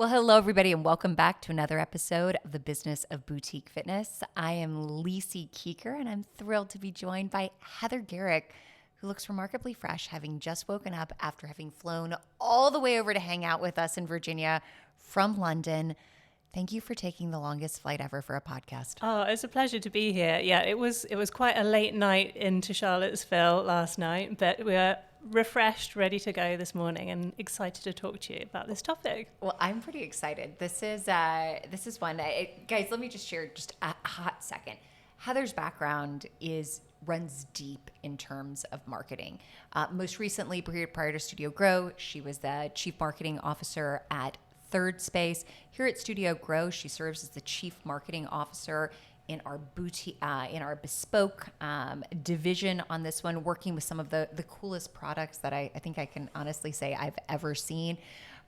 Well, hello, everybody, and welcome back to another episode of the Business of Boutique Fitness. I am Lisi Keeker, and I'm thrilled to be joined by Heather Garrick, who looks remarkably fresh, having just woken up after having flown all the way over to hang out with us in Virginia from London. Thank you for taking the longest flight ever for a podcast. Oh, it's a pleasure to be here. Yeah, it was quite a late night into Charlottesville last night, but we're refreshed, ready to go this morning, and excited to talk to you about this topic. Well, I'm pretty excited. This is one. Guys, let me just share just a hot second. Heather's background runs deep in terms of marketing. Most recently, prior to Studio Grow, she was the chief marketing officer at Third Space. Here at Studio Grow, she serves as the chief marketing officer in our boutique, in our bespoke division on this one, working with some of the coolest products that I think I can honestly say I've ever seen.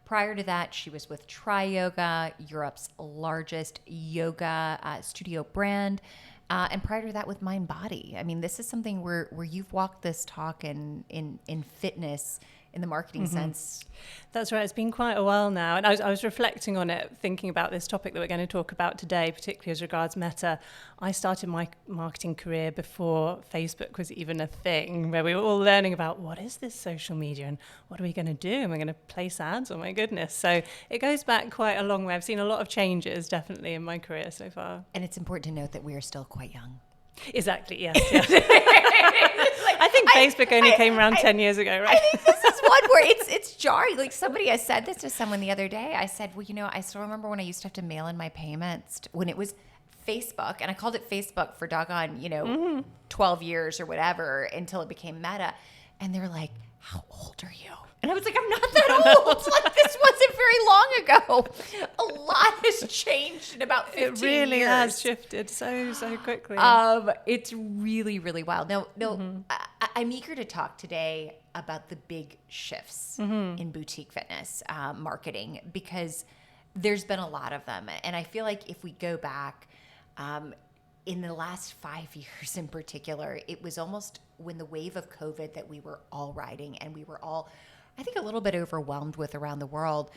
Prior to that, she was with Tri Yoga, Europe's largest yoga studio brand. And prior to that with Mind Body. I mean, this is something where you've walked this talk in fitness in the marketing sense. That's right. It's been quite a while now. And I was reflecting on it, thinking about this topic that we're going to talk about today, particularly as regards Meta. I started my marketing career before Facebook was even a thing, where we were all learning about what is this social media and what are we going to do? Am I going to place ads? Oh my goodness. So it goes back quite a long way. I've seen a lot of changes definitely in my career so far. And it's important to note that we are still quite young. Exactly, yes. I think Facebook only came around 10 years ago, right? I think this is one where it's jarring. Like somebody has said this to someone the other day. I said, well, I still remember when I used to have to mail in my payments when it was Facebook, and I called it Facebook for doggone, 12 years or whatever until it became Meta. And they're like, how old are you? And I was like, I'm not that old. Like, this wasn't very long ago. A lot has changed in about 15 years. It really has shifted so quickly. It's really, really wild. Now, I'm eager to talk today about the big shifts in boutique fitness marketing, because there's been a lot of them. And I feel like if we go back in the last 5 years in particular, it was almost when the wave of COVID that we were all riding and we were all, I think, a little bit overwhelmed with around the world.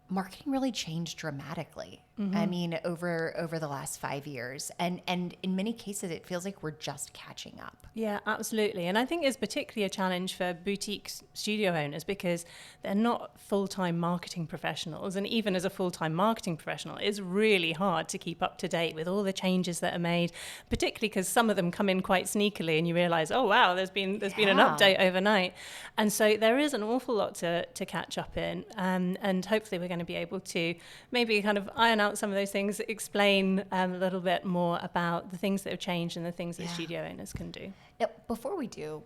Marketing really changed dramatically. I mean, over the last 5 years. And in many cases, it feels like we're just catching up. Yeah, absolutely. And I think it's particularly a challenge for boutique studio owners because they're not full-time marketing professionals. And even as a full-time marketing professional, it's really hard to keep up to date with all the changes that are made, particularly because some of them come in quite sneakily and you realize, oh, wow, there's been an update overnight. And so there is an awful lot to catch up in. And hopefully we're going to be able to maybe kind of iron out some of those things, explain a little bit more about the things that have changed and the things that studio owners can do. Now, before we do,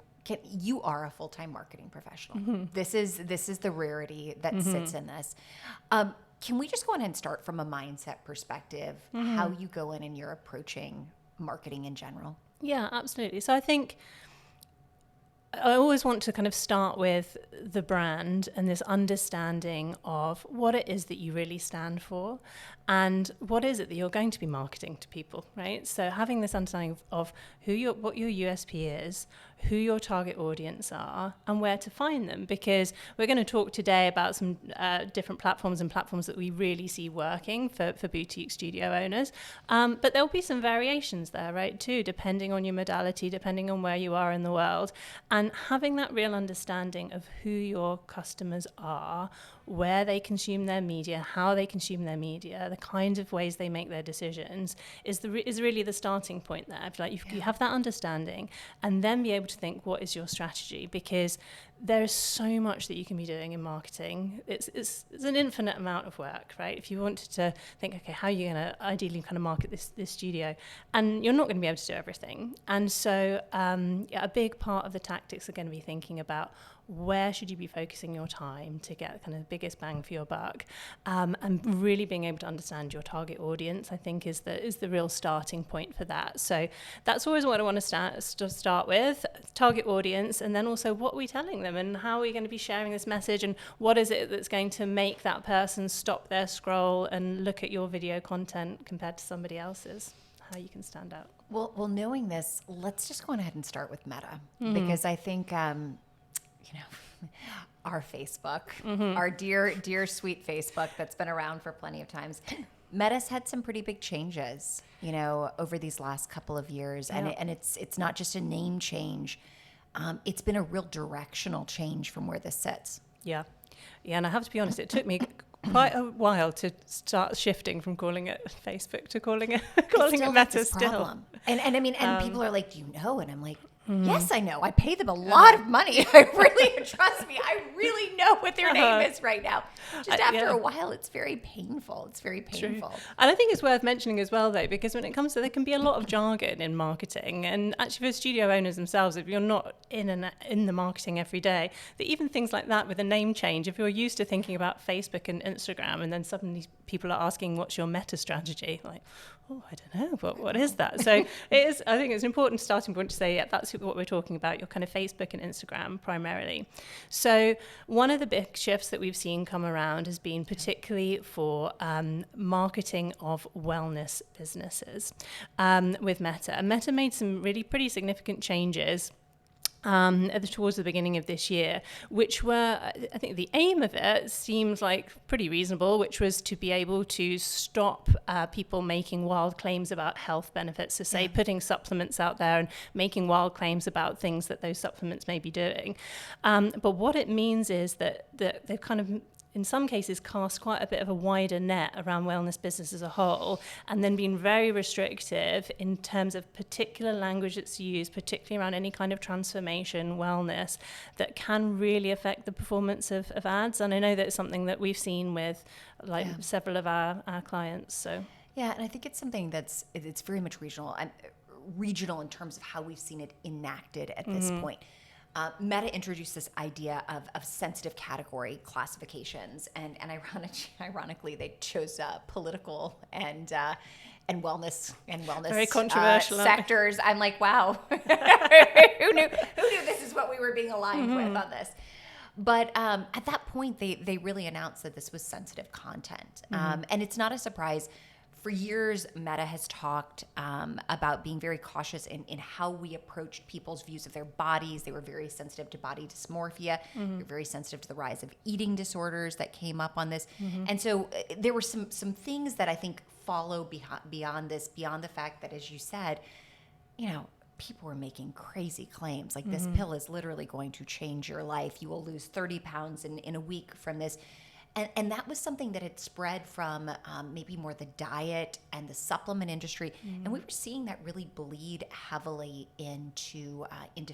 you are a full-time marketing professional. This is the rarity that sits in this. Can we just go ahead and start from a mindset perspective, how you go in and you're approaching marketing in general? Yeah, absolutely. So I think I always want to kind of start with the brand and this understanding of what it is that you really stand for and what is it that you're going to be marketing to people, right? So having this understanding of what your USP is, who your target audience are, and where to find them, because we're going to talk today about some different platforms that we really see working for boutique studio owners. But there'll be some variations there, right, too, depending on your modality, depending on where you are in the world. And having that real understanding of who your customers are, where they consume their media, how they consume their media, the kind of ways they make their decisions is really the starting point there. You have that understanding and then be able to think, what is your strategy? Because there's so much that you can be doing in marketing. It's an infinite amount of work, right? If you wanted to think, okay, how are you going to ideally kind of market this studio? And you're not going to be able to do everything. And so a big part of the tactics are going to be thinking about where should you be focusing your time to get kind of the biggest bang for your buck, and really being able to understand your target audience, I think is the real starting point for that. So that's always what I want to start with, target audience, and then also what are we telling them and how are we going to be sharing this message and what is it that's going to make that person stop their scroll and look at your video content compared to somebody else's, how you can stand out. Well, knowing this, let's just go ahead and start with Meta, because I think our Facebook, our dear sweet Facebook that's been around for plenty of times. Meta's had some pretty big changes, over these last couple of years, and it's not just a name change. It's been a real directional change from where this sits. Yeah, and I have to be honest, it took me quite a while to start shifting from calling it Facebook to calling it Meta still. And people are like, "Do you know?" And I'm like, yes, I know. I pay them a lot of money. I really, trust me, I really know what their name is right now. Just after a while, it's very painful. It's very painful. True. And I think it's worth mentioning as well, though, because when it comes to, there can be a lot of jargon in marketing. And actually for studio owners themselves, if you're not in the marketing every day, that even things like that with a name change, if you're used to thinking about Facebook and Instagram, and then suddenly people are asking, what's your meta strategy? Like, oh, I don't know, what is that? So I think it's an important starting point to say, yeah, that's what we're talking about, your kind of Facebook and Instagram primarily. So one of the big shifts that we've seen come around has been particularly for marketing of wellness businesses with Meta. And Meta made some really pretty significant changes towards the beginning of this year, which were, I think the aim of it seems like pretty reasonable, which was to be able to stop people making wild claims about health benefits. So say putting supplements out there and making wild claims about things that those supplements may be doing. But what it means is that they've kind of, in some cases, cast quite a bit of a wider net around wellness business as a whole, and then been very restrictive in terms of particular language that's used, particularly around any kind of transformation, wellness, that can really affect the performance of ads. And I know that's something that we've seen with several of our clients. So yeah, and I think it's something it's very much regional in terms of how we've seen it enacted at this point. Meta introduced this idea of sensitive category classifications, and ironically, they chose political and wellness very controversial sectors. I'm like, wow, who knew this is what we were being aligned with on this? But at that point, they really announced that this was sensitive content, and it's not a surprise. For years, Meta has talked about being very cautious in how we approached people's views of their bodies. They were very sensitive to body dysmorphia. They were very sensitive to the rise of eating disorders that came up on this. And so there were some things that I think follow beyond this, beyond the fact that, as you said, people were making crazy claims. Like, this pill is literally going to change your life. You will lose 30 pounds in a week from this. And that was something that had spread from maybe more the diet and the supplement industry. And we were seeing that really bleed heavily into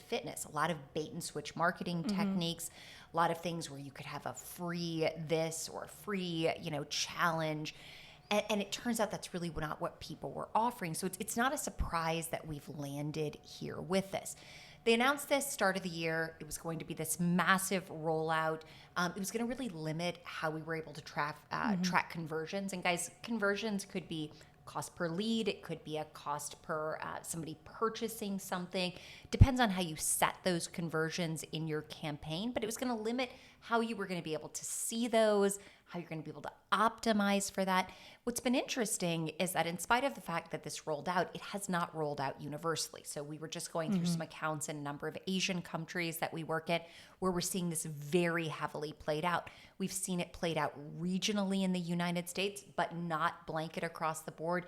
fitness. A lot of bait and switch marketing techniques, a lot of things where you could have a free this or a free, challenge. And it turns out that's really not what people were offering. So it's not a surprise that we've landed here with this. They announced this start of the year. It was going to be this massive rollout. It was going to really limit how we were able to track conversions. And guys, conversions could be cost per lead. It could be a cost per somebody purchasing something. Depends on how you set those conversions in your campaign. But it was going to limit how you were going to be able to see those, how you're going to be able to optimize for that. What's been interesting is that in spite of the fact that this rolled out, it has not rolled out universally. So we were just going through some accounts in a number of Asian countries that we work at where we're seeing this very heavily played out. We've seen it played out regionally in the United States, but not blanket across the board.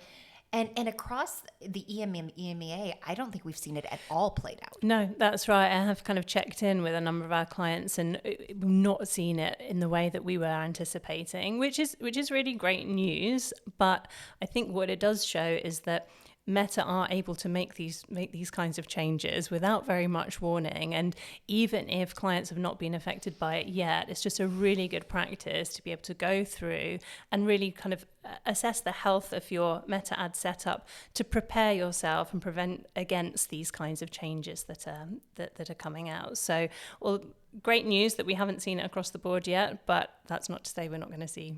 And across the EMEA, I don't think we've seen it at all played out. No, that's right. I have kind of checked in with a number of our clients and we've not seen it in the way that we were anticipating, which is really great news. But I think what it does show is that Meta are able to make these kinds of changes without very much warning. And even if clients have not been affected by it yet, it's just a really good practice to be able to go through and really kind of assess the health of your Meta ad setup to prepare yourself and prevent against these kinds of changes that are coming out. So, well, great news that we haven't seen it across the board yet, but that's not to say we're not going to see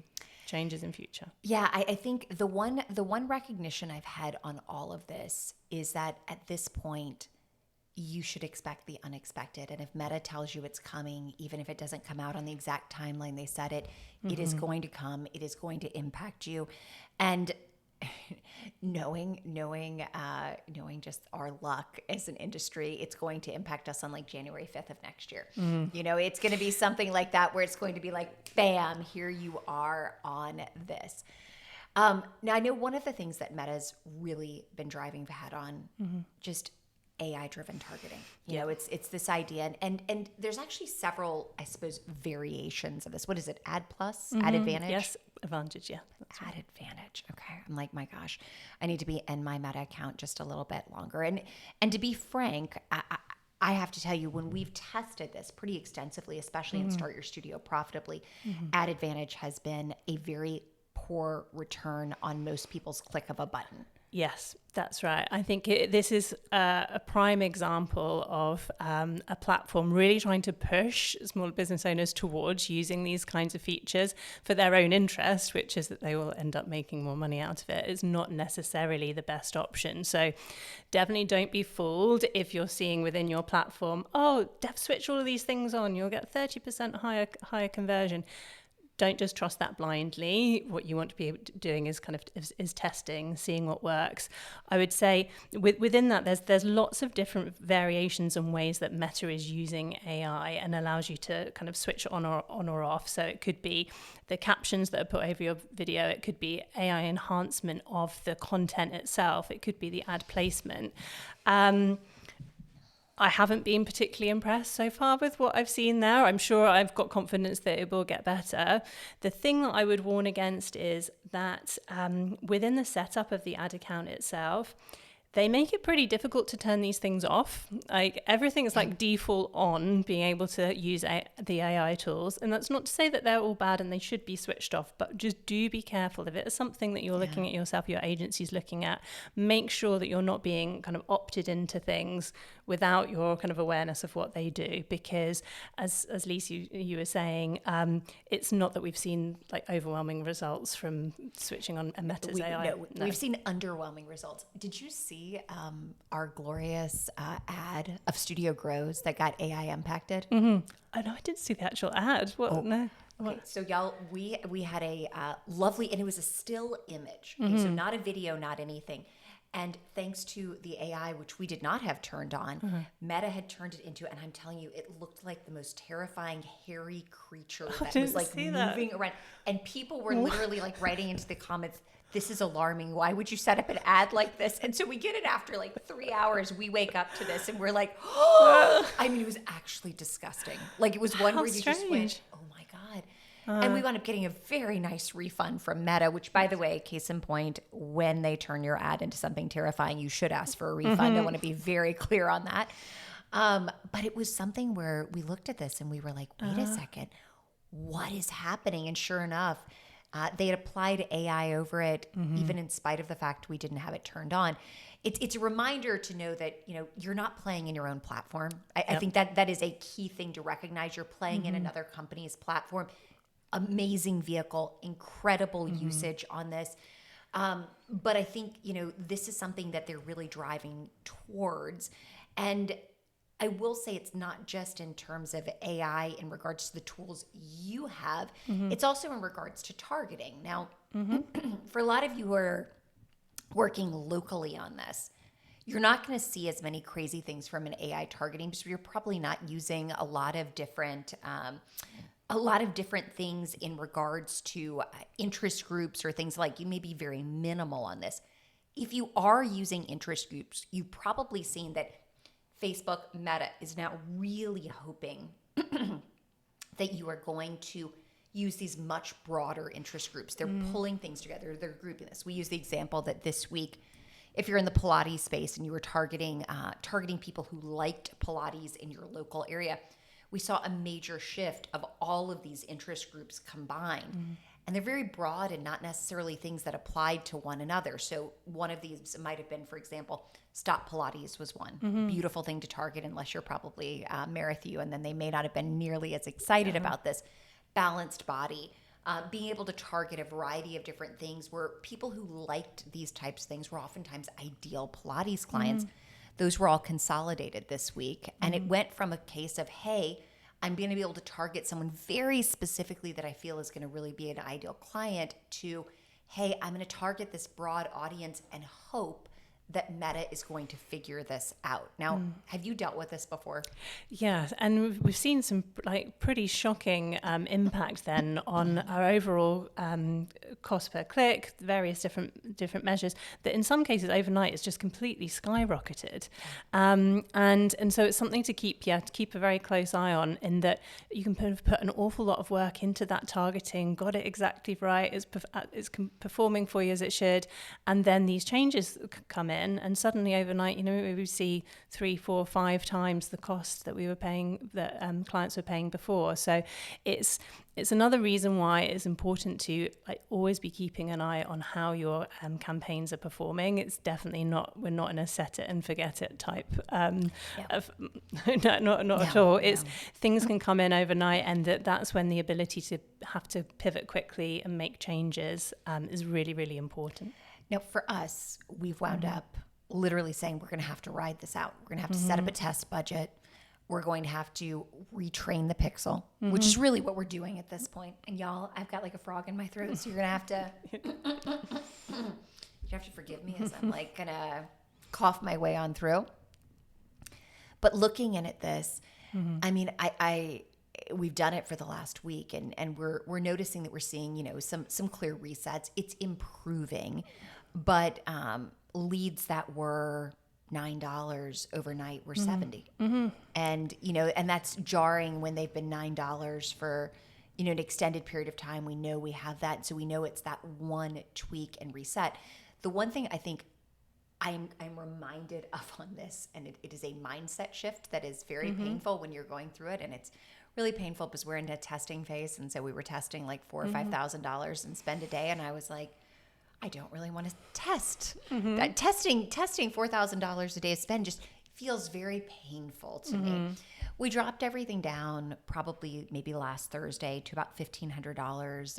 changes in future. Yeah, I think the one recognition I've had on all of this is that at this point, you should expect the unexpected. And if Meta tells you it's coming, even if it doesn't come out on the exact timeline they said it, it is going to come. It is going to impact you. And knowing just our luck as an industry, it's going to impact us on like January 5th of next year. It's going to be something like that where it's going to be like, bam, here you are on this. Now, I know one of the things that Meta's really been driving ahead on, just AI-driven targeting. It's this idea, and there's actually several, I suppose, variations of this. What is it? Ad plus, ad advantage? Yes, advantage. Yeah, that's ad advantage. Okay, I'm like, my gosh, I need to be in my Meta account just a little bit longer. And to be frank, I have to tell you, when we've tested this pretty extensively, especially in Start Your Studio Profitably, ad advantage has been a very poor return on most people's click of a button. Yes, that's right. I think this is a prime example of a platform really trying to push small business owners towards using these kinds of features for their own interest, which is that they will end up making more money out of it. It's not necessarily the best option. So definitely don't be fooled if you're seeing within your platform, switch all of these things on, you'll get 30% higher conversion. Don't just trust that blindly. What you want to be doing is is testing, seeing what works. I would say within that, there's lots of different variations and ways that Meta is using AI and allows you to kind of switch on or off. So it could be the captions that are put over your video. It could be AI enhancement of the content itself. It could be the ad placement. I haven't been particularly impressed so far with what I've seen there. I'm sure I've got confidence that it will get better. The thing that I would warn against is that within the setup of the ad account itself, they make it pretty difficult to turn these things off. Like everything is like default on, being able to use the AI tools. And that's not to say that they're all bad and they should be switched off, but just do be careful. If it is something that you're looking at yourself, your agency's looking at, make sure that you're not being kind of opted into things without your kind of awareness of what they do. Because as Lisa, you were saying, it's not that we've seen like overwhelming results from switching on Meta's AI. No, we've seen underwhelming results. Did you see our glorious ad of Studio Grows that got AI impacted? Oh no, I didn't see the actual ad. What? No. Okay, so y'all, we had a lovely, and it was a still image. Okay, so not a video, not anything. And thanks to the AI, which we did not have turned on, Meta had turned it into, and I'm telling you, it looked like the most terrifying, hairy creature that was like moving around. And people were literally like writing into the comments, "This is alarming. Why would you set up an ad like this?" And so we get it after like 3 hours. We wake up to this and we're like, oh, I mean, it was actually disgusting. Like it was one where you just went, oh my God. And we wound up getting a very nice refund from Meta, which, by the way, case in point, when they turn your ad into something terrifying, you should ask for a refund. I want to be very clear on that. But it was something where we looked at this and we were like, wait a second, what is happening? And sure enough, they had applied AI over it, even in spite of the fact we didn't have it turned on. It's a reminder to know that, you're not playing in your own platform. I think that is a key thing to recognize. You're playing in another company's platform. Amazing vehicle, incredible usage on this. But I think, this is something that they're really driving towards. And I will say it's not just in terms of AI in regards to the tools you have. It's also in regards to targeting. Now, for a lot of you who are working locally on this, you're not going to see as many crazy things from an AI targeting because you're probably not using a lot of different things in regards to interest groups or things like. You may be very minimal on this. If you are using interest groups, you've probably seen that Facebook Meta is now really hoping that you are going to use these much broader interest groups. They're pulling things together. They're grouping this. We use the example that this week, if you're in the Pilates space and you were targeting people who liked Pilates in your local area, we saw a major shift of all of these interest groups combined. And they're very broad and not necessarily things that applied to one another. So one of these might have been, for example, Stop Pilates was one. Beautiful thing to target unless you're probably Marathu, and then they may not have been nearly as excited about this. Balanced Body, being able to target a variety of different things where people who liked these types of things were oftentimes ideal Pilates clients. Those were all consolidated this week. And it went from a case of, hey, I'm going to be able to target someone very specifically that I feel is going to really be an ideal client, to, hey, I'm going to target this broad audience and hope that Meta is going to figure this out. Now, have you dealt with this before? Yeah, and we've seen some like pretty shocking impact then on our overall cost per click, various different measures. That in some cases overnight it's just completely skyrocketed, and so it's something to keep a very close eye on. In that you can put an awful lot of work into that targeting, got it exactly right, it's performing for you as it should, and then these changes come in, and suddenly overnight, we see 3, 4, 5 times the cost that we were paying, that clients were paying before. So it's another reason why it's important to always be keeping an eye on how your campaigns are performing. It's definitely we're not in a set it and forget it type not at all. It's things can come in overnight, and that's when the ability to have to pivot quickly and make changes is really, really important. Now, for us, we've wound up literally saying we're going to have to ride this out. We're going to have to set up a test budget. We're going to have to retrain the pixel, which is really what we're doing at this point. And y'all, I've got like a frog in my throat, so you're going to have to you have to forgive me as I'm like going to cough my way on through. But looking in at this, I mean, we've done it for the last week, and we're noticing that we're seeing, some clear resets. It's improving, but leads that were $9 overnight were $70. And, and that's jarring when they've been $9 for, an extended period of time. We know we have that. So we know it's that one tweak and reset. The one thing I think I'm reminded of on this, and it is a mindset shift that is very painful when you're going through it. And it's really painful because we're in a testing phase. And so we were testing like $4,000 or $5,000 and spend a day. And I was like, I don't really want to test. That testing $4,000 a day of spend just feels very painful to me. We dropped everything down probably maybe last Thursday to about $1,500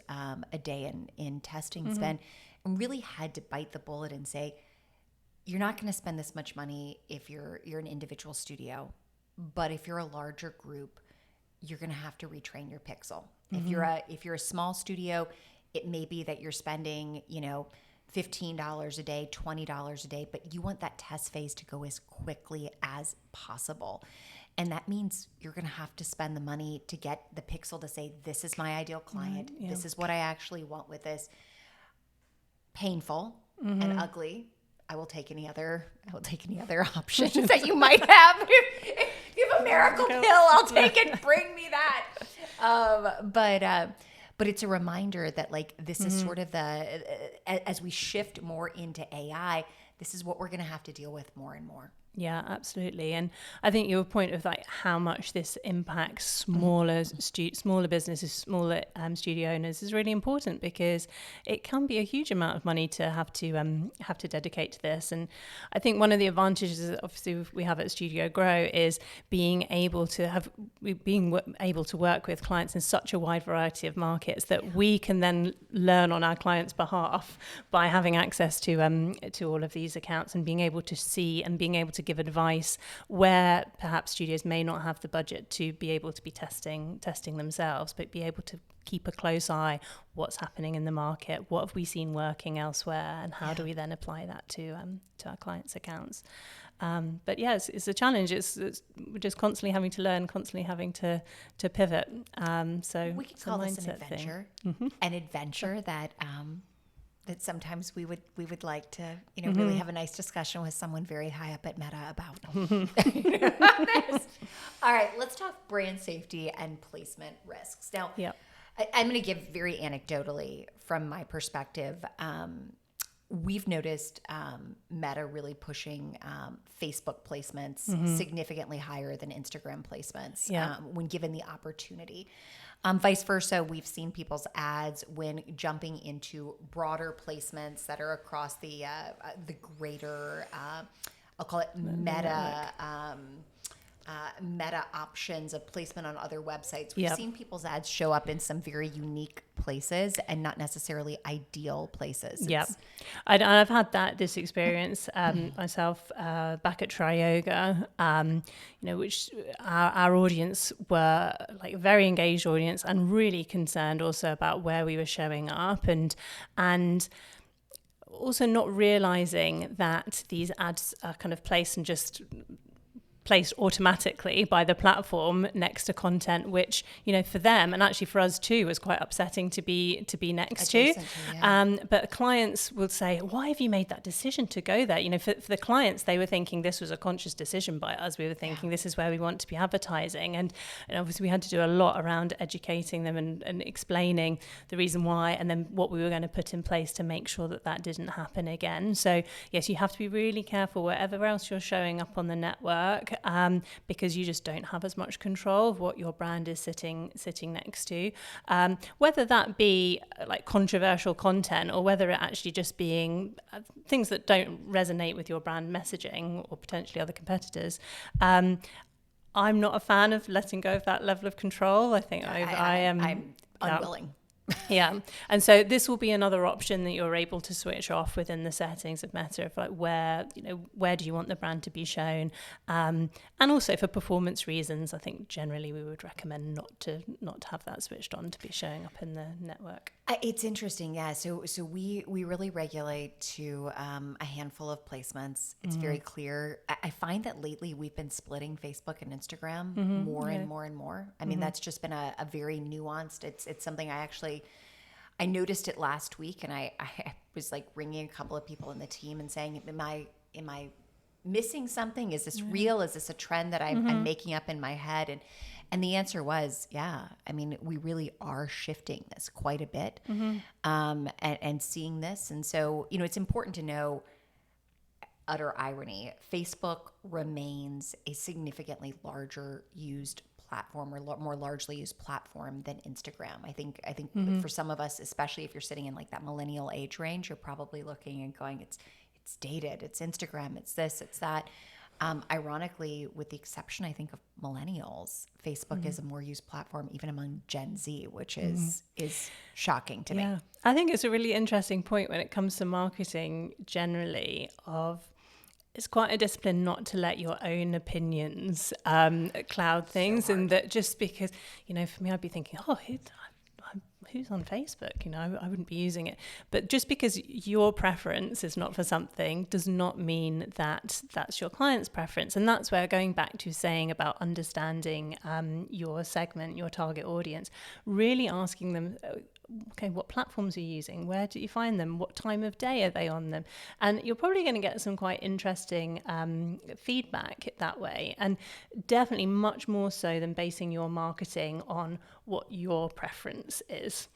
a day in testing spend, and really had to bite the bullet and say, you're not going to spend this much money if you're an individual studio, but if you're a larger group, you're going to have to retrain your pixel. If you're a small studio, it may be that you're spending, $15 a day, $20 a day, but you want that test phase to go as quickly as possible. And that means you're going to have to spend the money to get the pixel to say, this is my ideal client. This is what I actually want with this. Painful and ugly. I will take any other options that you might have. If you have a miracle pill, I'll take it. Bring me that. But it's a reminder that this is sort of as we shift more into AI, this is what we're going to have to deal with more and more. Yeah, absolutely. And I think your point of how much this impacts smaller businesses, smaller studio owners is really important, because it can be a huge amount of money to have to dedicate to this. And I think one of the advantages that obviously we have at Studio Grow is being able to work with clients in such a wide variety of markets that we can then learn on our clients' behalf by having access to all of these accounts, and being able to see and being able to give advice where perhaps studios may not have the budget to be able to be testing themselves, but be able to keep a close eye what's happening in the market, what have we seen working elsewhere, and how do we then apply that to our clients' accounts. But yes, it's a challenge. It's we're just constantly having to learn, constantly having to pivot. So we could call this an adventure, an adventure that sometimes we would like to, really have a nice discussion with someone very high up at Meta about. All right, let's talk brand safety and placement risks. Now, I'm going to give very anecdotally from my perspective. We've noticed Meta really pushing Facebook placements significantly higher than Instagram placements when given the opportunity. Vice versa, we've seen people's ads when jumping into broader placements that are across the greater, I'll call it Meta meta options of placement on other websites. We've seen people's ads show up in some very unique places and not necessarily ideal places. Yeah, I've had this experience myself back at Tryoga. Which our audience were like a very engaged audience and really concerned also about where we were showing up and also not realizing that these ads are kind of placed automatically by the platform next to content which, for them and actually for us too was quite upsetting to be next to. But clients will say, why have you made that decision to go there? For the clients, they were thinking this was a conscious decision by us. We were thinking this is where we want to be advertising, and obviously we had to do a lot around educating them and explaining the reason why and then what we were going to put in place to make sure that didn't happen again. So yes, you have to be really careful wherever else you're showing up on the network, because you just don't have as much control of what your brand is sitting next to, whether that be like controversial content or whether it actually just being things that don't resonate with your brand messaging or potentially other competitors. I'm not a fan of letting go of that level of control. I think I'm unwilling. Yeah. And so this will be another option that you're able to switch off within the settings of Meta, of like where do you want the brand to be shown? And also for performance reasons, I think generally we would recommend not to have that switched on to be showing up in the network. It's interesting. Yeah. So we really regulate to a handful of placements. It's very clear. I find that lately we've been splitting Facebook and Instagram more and more and more. I mean, that's just been a very nuanced, it's something I noticed it last week, and I was like ringing a couple of people in the team and saying, am I missing something? Is this real? Is this a trend that I'm making up in my head? And the answer was, yeah. I mean, we really are shifting this quite a bit, and seeing this. And so, it's important to know, utter irony, Facebook remains a significantly larger used platform or more largely used platform than Instagram. I think for some of us, especially if you're sitting in like that millennial age range, you're probably looking and going, it's dated, it's Instagram, it's this, it's that. Ironically, with the exception, I think, of millennials, Facebook is a more used platform even among Gen Z, which is shocking to me. I think it's a really interesting point when it comes to marketing generally of it's quite a discipline not to let your own opinions cloud things, and that just because, for me, I'd be thinking, who's on Facebook? I wouldn't be using it. But just because your preference is not for something does not mean that that's your client's preference. And that's where going back to saying about understanding your segment, your target audience, really asking them, okay, what platforms are you using? Where do you find them? What time of day are they on them? And you're probably going to get some quite interesting feedback that way. And definitely much more so than basing your marketing on what your preference is,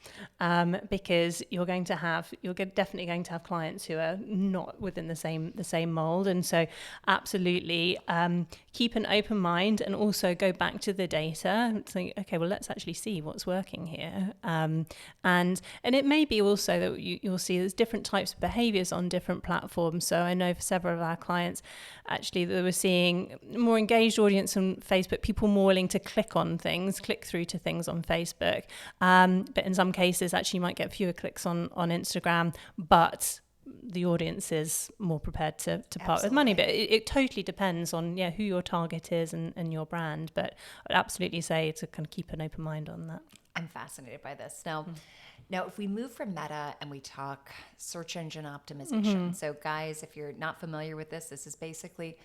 because you're definitely going to have clients who are not within the same mold. And so absolutely keep an open mind and also go back to the data and think, okay, well, let's actually see what's working here. And it may be also that you'll see there's different types of behaviors on different platforms. So I know for several of our clients, actually, they were seeing more engaged audience on Facebook, people more willing to click through to things on Facebook. But in some cases, actually, you might get fewer clicks on Instagram, but the audience is more prepared to part with money. But it totally depends on who your target is and your brand. But I'd absolutely say to kind of keep an open mind on that. I'm fascinated by this. Now, if we move from Meta and we talk search engine optimization. So guys, if you're not familiar with this is basically,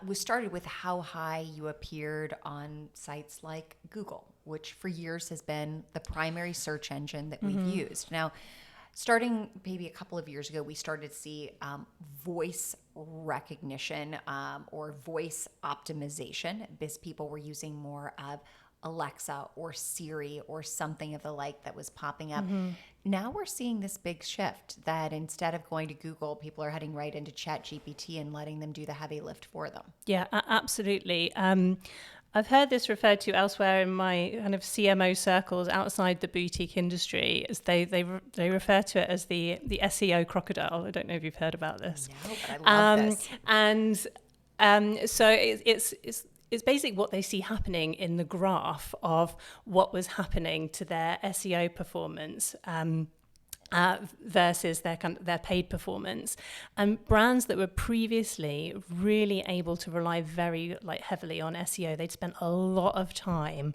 we started with how high you appeared on sites like Google, which for years has been the primary search engine that we've used. Now, starting maybe a couple of years ago, we started to see voice recognition or voice optimization, because people were using more of Alexa or Siri or something of the like that was popping up. Now we're seeing this big shift that instead of going to Google, people are heading right into ChatGPT and letting them do the heavy lift for them. Yeah, absolutely. I've heard this referred to elsewhere in my kind of CMO circles outside the boutique industry, as they refer to it as the SEO crocodile. I don't know if you've heard about this. No, but I love this. And so it's it's basically what they see happening in the graph of what was happening to their SEO performance. Versus their paid performance, and brands that were previously really able to rely very heavily on SEO, they'd spent a lot of time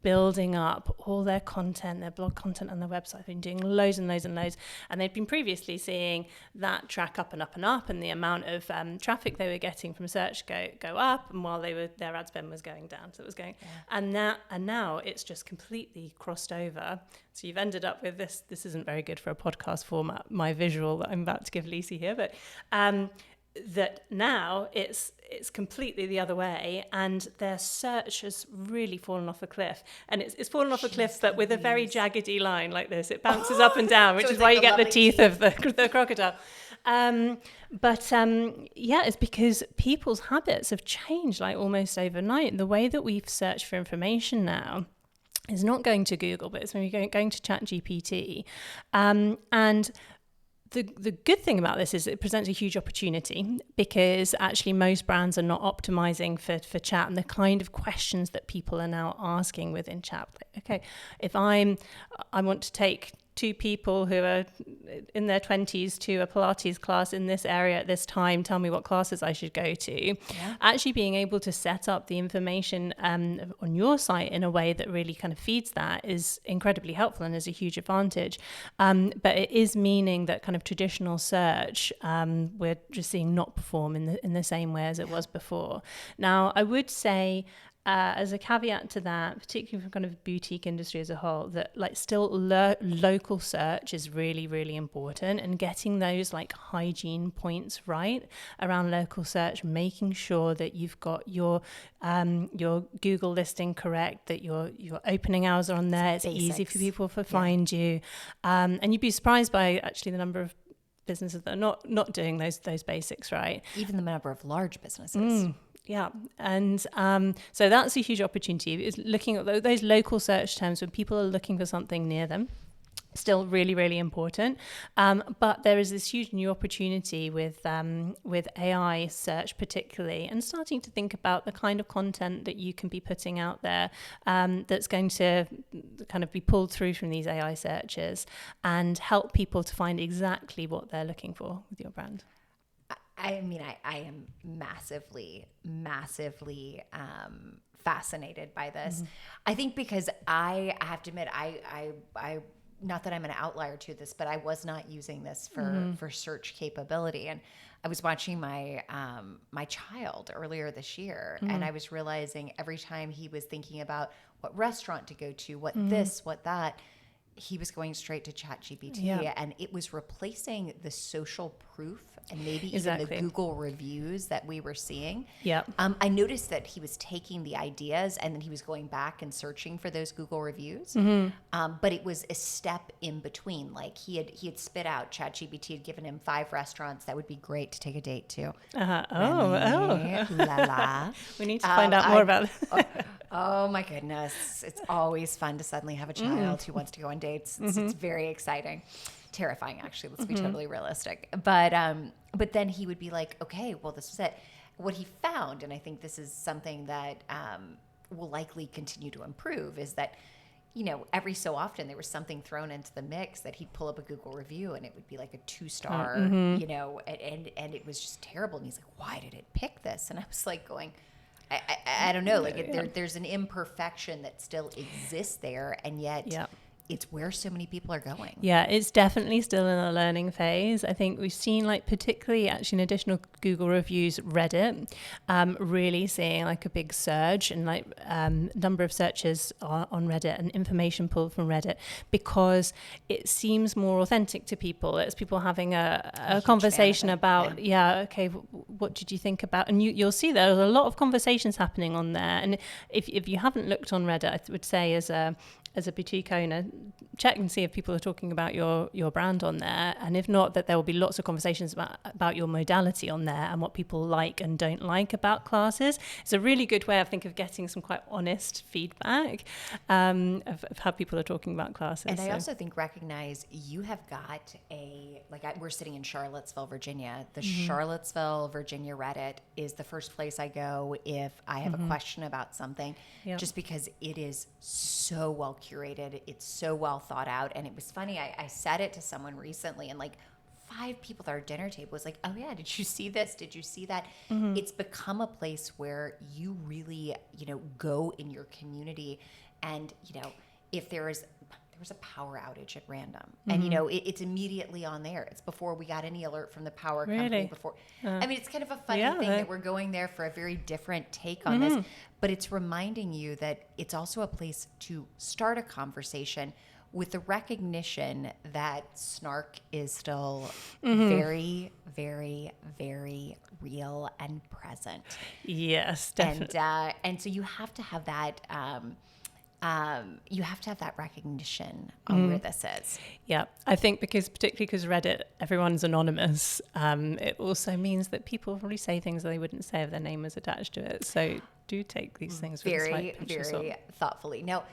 building up all their content, their blog content on their website. They've been doing loads and loads and loads, and they'd been previously seeing that track up and up and up, and the amount of traffic they were getting from search go up, and while their ad spend was going down. So it was going, and now it's just completely crossed over. So you've ended up with this. This isn't very good for a podcast format, my visual that I'm about to give Lisi here, but that now it's completely the other way, and their search has really fallen off a cliff. And it's fallen off a cliff, but with a very jaggedy line like this. It bounces up and down, which is why you get the teeth of the crocodile. It's because people's habits have changed almost overnight. The way that we've searched for information now is not going to Google, but it's when you're going to ChatGPT. And the good thing about this is it presents a huge opportunity, because actually most brands are not optimizing for chat and the kind of questions that people are now asking within chat. Okay, if I want to take 2 people who are in their 20s to a Pilates class in this area at this time, tell me what classes I should go to. Yeah. Actually being able to set up the information on your site in a way that really kind of feeds that is incredibly helpful and is a huge advantage. But it is meaning that kind of traditional search, we're just seeing not perform in the same way as it was before. Now, I would say, as a caveat to that, particularly for kind of boutique industry as a whole, that still local search is really, really important, and getting those hygiene points right around local search, making sure that you've got your Google listing correct, that your opening hours are on there, it's easy for people to find you, and you'd be surprised by actually the number of businesses that are not doing those basics right. Even the number of large businesses. Yeah. And so that's a huge opportunity, is looking at those local search terms when people are looking for something near them. Still really, really important. But there is this huge new opportunity with AI search particularly, and starting to think about the kind of content that you can be putting out there that's going to kind of be pulled through from these AI searches and help people to find exactly what they're looking for with your brand. I mean, I am massively fascinated by this. Mm-hmm. I think because I have to admit, I not that I'm an outlier to this, but I was not using this for search capability. And I was watching my my child earlier this year, and I was realizing every time he was thinking about what restaurant to go to, what this, what that, he was going straight to ChatGPT, and it was replacing the social proof and maybe even the Google reviews that we were seeing. Yeah. I noticed that he was taking the ideas and then he was going back and searching for those Google reviews. But it was a step in between. He had spit out, ChatGPT had given him 5 restaurants that would be great to take a date to. La la. We need to find out more about that. Oh my goodness. It's always fun to suddenly have a child who wants to go on dates. It's very exciting. Terrifying, actually. Let's be totally realistic. But then he would be like, okay, well, this is it. What he found, and I think this is something that will likely continue to improve, is that, every so often there was something thrown into the mix that he'd pull up a Google review and it would be like a 2-star, and it was just terrible. And he's like, why did it pick this? And I was like going, I don't know. There's an imperfection that still exists there, and yet it's where so many people are going. Yeah, it's definitely still in a learning phase. I think we've seen particularly actually in additional Google reviews, Reddit, really seeing a big surge and number of searches on Reddit and information pulled from Reddit, because it seems more authentic to people. It's people having a conversation about, what did you think about? And you'll see there's a lot of conversations happening on there. And if you haven't looked on Reddit, I would say as a as a boutique owner, check and see if people are talking about your brand on there. And if not, that there will be lots of conversations about your modality on there and what people like and don't like about classes. It's a really good way, I think, of getting some quite honest feedback of how people are talking about classes. And I also think recognize you have got we're sitting in Charlottesville, Virginia. The Charlottesville, Virginia Reddit is the first place I go if I have a question about something, just because it is so well curated. It's so well thought out. And it was funny. I said it to someone recently, and like 5 people at our dinner table was like, oh yeah, did you see this? Did you see that? It's become a place where you really, go in your community, and, if there was a power outage at random, and it's immediately on there. It's before we got any alert from the power company before. I mean, it's kind of a funny thing that we're going there for a very different take on this, but it's reminding you that it's also a place to start a conversation with the recognition that snark is still very, very, very real and present. Yes, definitely. And so you have to have that. You have to have that recognition on where this is. Yeah, I think particularly because Reddit, everyone's anonymous. It also means that people probably say things that they wouldn't say if their name was attached to it. So do take these things with a slight pinch of salt. Very thoughtfully. Now,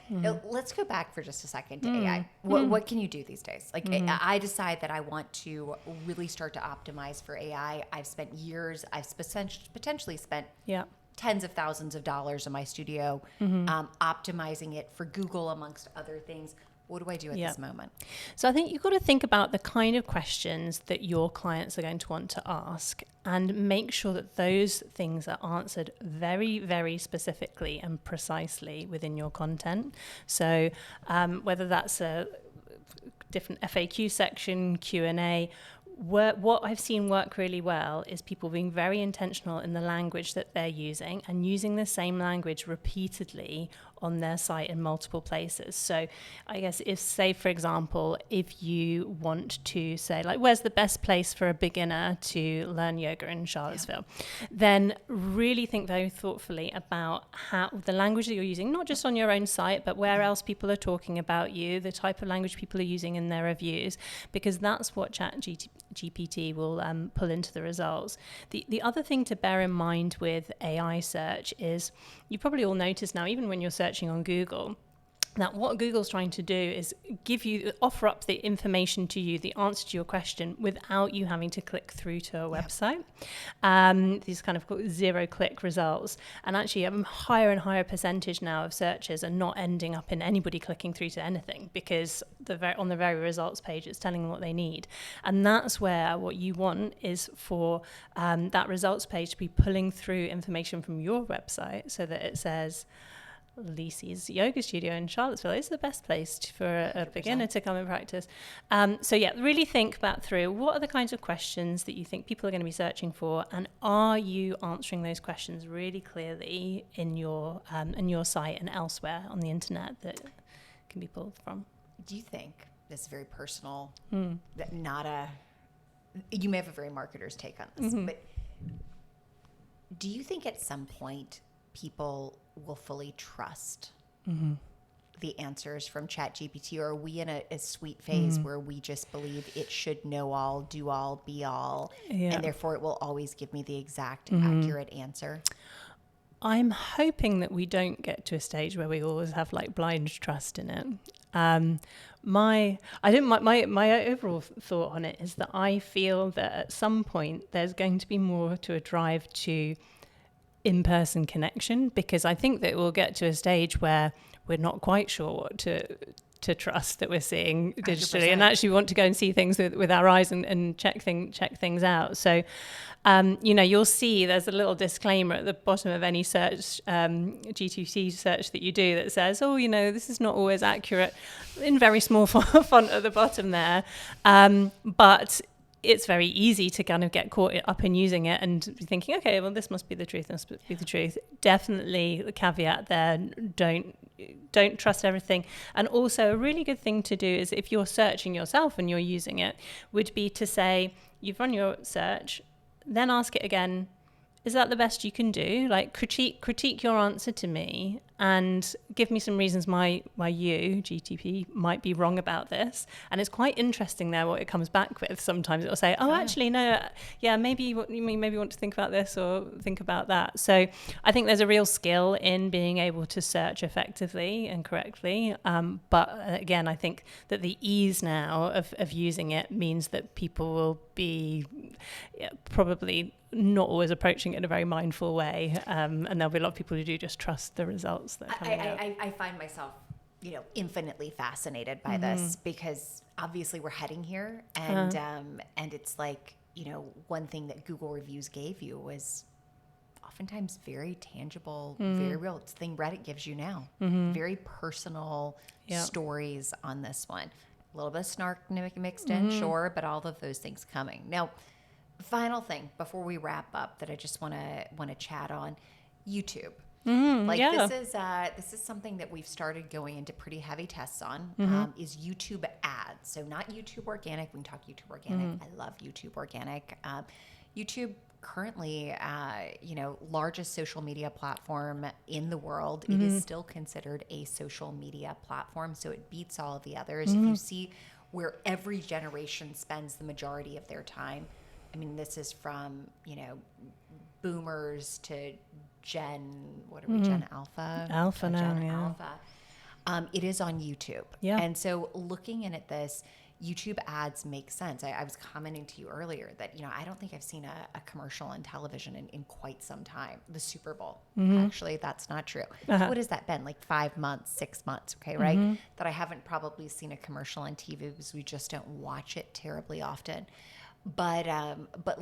let's go back for just a second to AI. What can you do these days? Like, I decide that I want to really start to optimize for AI. I've spent years. I've potentially spent tens of thousands of dollars in my studio, optimizing it for Google, amongst other things. What do I do at this moment? So I think you've got to think about the kind of questions that your clients are going to want to ask, and make sure that those things are answered very, very specifically and precisely within your content. So whether that's a different FAQ section, Q&A, what I've seen work really well is people being very intentional in the language that they're using, and using the same language repeatedly on their site in multiple places. So I guess say, for example, if you want to say, like, where's the best place for a beginner to learn yoga in Charlottesville, then really think very thoughtfully about how the language that you're using, not just on your own site, but where else people are talking about you, the type of language people are using in their reviews, because that's what ChatGPT will pull into the results. The other thing to bear in mind with AI search is, you probably all notice now, even when you're searching on Google, that what Google's trying to do is offer up the information to you, the answer to your question, without you having to click through to a website. These kind of zero-click results. And actually a higher and higher percentage now of searches are not ending up in anybody clicking through to anything, because on the very results page, it's telling them what they need. And that's where what you want is for that results page to be pulling through information from your website, so that it says, Lisi's yoga studio in Charlottesville is the best place for a beginner to come and practice. So really think about through what are the kinds of questions that you think people are going to be searching for, and are you answering those questions really clearly in your site and elsewhere on the internet that can be pulled from. Do you think, this is very personal, that you may have a very marketer's take on this, but do you think at some point people will fully trust the answers from ChatGPT, or are we in a sweet phase where we just believe it should know all, do all, be all, and therefore it will always give me the exact accurate answer? I'm hoping that we don't get to a stage where we always have like blind trust in it. My overall thought on it is that I feel that at some point there's going to be more to a drive to in-person connection, because I think that we'll get to a stage where we're not quite sure what to trust that we're seeing digitally 100%. And actually want to go and see things with our eyes and check things out. So you'll see there's a little disclaimer at the bottom of any search, G2C search that you do, that says, this is not always accurate, in very small font at the bottom there. But it's very easy to kind of get caught up in using it and be thinking, okay, well, this must be the truth. This must be the truth. Definitely the caveat there, don't trust everything. And also a really good thing to do is, if you're searching yourself and you're using it, would be to say, you've run your search, then ask it again, is that the best you can do? Like critique your answer to me and give me some reasons why you, GTP, might be wrong about this. And it's quite interesting there what it comes back with. Sometimes it'll say, oh, actually, no, yeah, maybe you maybe want to think about this or think about that. So I think there's a real skill in being able to search effectively and correctly. But again, I think that the ease now of using it means that people will be probably not always approaching it in a very mindful way, and there'll be a lot of people who do just trust the results that are coming out. I find myself, infinitely fascinated by this, because obviously we're heading here, and it's like, one thing that Google reviews gave you was oftentimes very tangible, very real. It's the thing Reddit gives you now. Very personal stories on this one. A little bit of snark mixed in, sure, but all of those things coming. Now, final thing before we wrap up that I just want to chat on, YouTube. This is something that we've started going into pretty heavy tests on, is YouTube ads. So not YouTube organic. We can talk YouTube organic. I love YouTube organic. YouTube currently, largest social media platform in the world. It is still considered a social media platform, so it beats all of the others. If you see where every generation spends the majority of their time, I mean, this is from, boomers to Gen Alpha? Alpha now, Gen yeah. Alpha. It is on YouTube. Yeah. And so looking in at this, YouTube ads make sense. I was commenting to you earlier that, I don't think I've seen a commercial on television in quite some time. The Super Bowl. Actually, that's not true. What has that been? Like 5 months, 6 months, okay, right? That I haven't probably seen a commercial on TV because we just don't watch it terribly often. But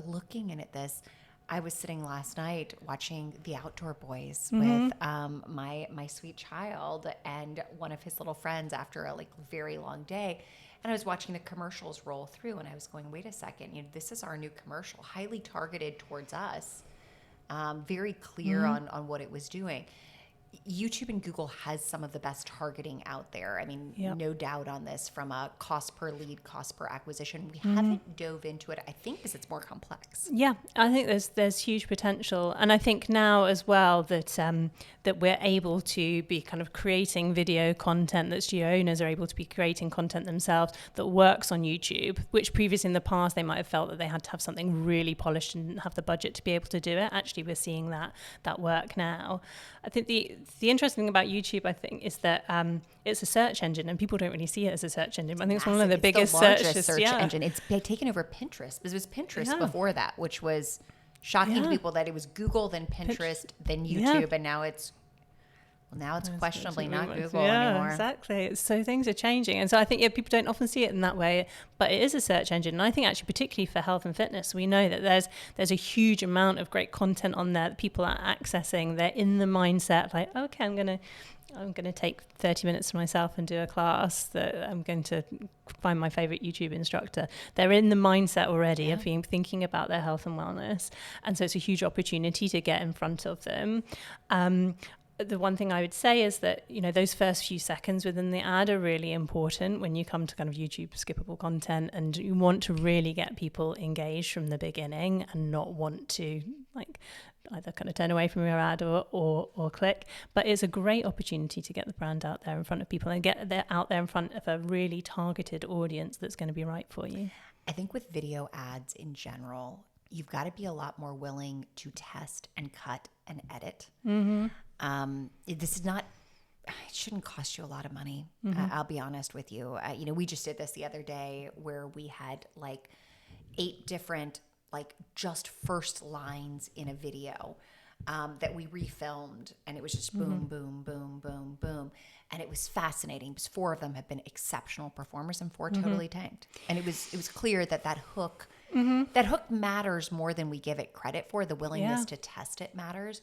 looking in at this, I was sitting last night watching The Outdoor Boys with my sweet child and one of his little friends after a very long day. And I was watching the commercials roll through, and I was going, wait a second, this is our new commercial, highly targeted towards us, very clear on what it was doing. YouTube and Google has some of the best targeting out there. I mean, no doubt on this, from a cost per lead, cost per acquisition. We haven't dove into it, I think, because it's more complex. Yeah, I think there's huge potential. And I think now as well that that we're able to be kind of creating video content, that studio owners are able to be creating content themselves that works on YouTube, which previously in the past they might have felt that they had to have something really polished and didn't have the budget to be able to do it. Actually, we're seeing that work now. I think the interesting thing about YouTube, I think, is that it's a search engine, and people don't really see it as a search engine. I think it's one of the biggest search engine. It's taken over Pinterest, because it was Pinterest before that, which was shocking to people that it was Google, then Pinterest, then YouTube, and now it's questionably not Google anymore. Exactly. So things are changing. And so I think people don't often see it in that way, but it is a search engine. And I think actually particularly for health and fitness, we know that there's a huge amount of great content on there that people are accessing. They're in the mindset like, okay, I'm going to take 30 minutes for myself and do a class, that I'm going to find my favorite YouTube instructor. They're in the mindset already of being thinking about their health and wellness. And so it's a huge opportunity to get in front of them. The one thing I would say is that, those first few seconds within the ad are really important when you come to kind of YouTube skippable content, and you want to really get people engaged from the beginning and not want to either kind of turn away from your ad or click. But it's a great opportunity to get the brand out there in front of people and get that out there in front of a really targeted audience that's going to be right for you. I think with video ads in general, you've got to be a lot more willing to test and cut and edit. This is not, it shouldn't cost you a lot of money. I'll be honest with you. We just did this the other day where we had 8 different, just first lines in a video that we refilmed, and it was just boom, boom, boom, boom, boom. And it was fascinating because 4 of them have been exceptional performers and 4 totally tanked. And it was clear that hook matters more than we give it credit for. The willingness to test it matters.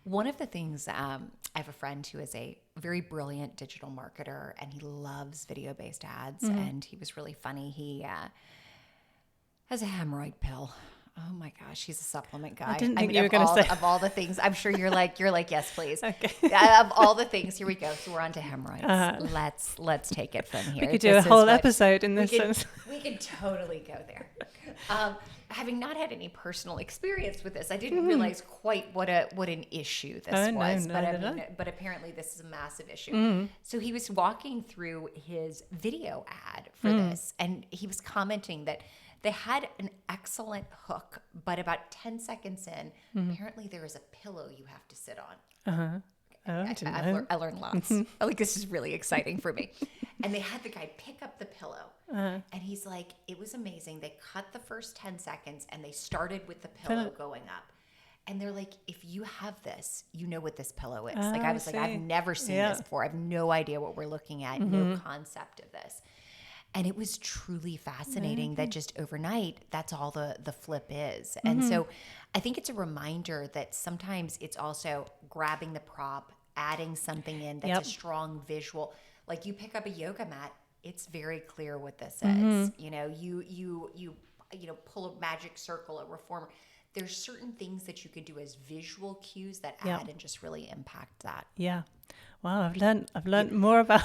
One of the things, I have a friend who is a very brilliant digital marketer, and he loves video-based ads, and he was really funny. He has a hemorrhoid pill. Oh my gosh, he's a supplement guy. I didn't think you were going to say. Of all the things, I'm sure you're like, yes, please. Okay. Of all the things, here we go. So we're on to hemorrhoids. Let's take it from here. We could do a whole episode in this sense. We could totally go there. having not had any personal experience with this, I didn't realize quite what an issue this was. But apparently this is a massive issue. So he was walking through his video ad for this, and he was commenting that they had an excellent hook, but about 10 seconds in, apparently there is a pillow you have to sit on. I learned lots. Like, this is really exciting for me. And they had the guy pick up the pillow. And he's like, it was amazing. They cut the first 10 seconds and they started with the pillow going up. And they're like, if you have this, you know what this pillow is. Like, I was like, I've never seen this before. I have no idea what we're looking at, no concept of this. And it was truly fascinating that just overnight, that's all the flip is. And so I think it's a reminder that sometimes it's also grabbing the prop, adding something in that's a strong visual. Like, you pick up a yoga mat, it's very clear what this is. You know, you pull a magic circle, a reformer. There's certain things that you could do as visual cues that add and just really impact that. Yeah. Wow, I've learned more about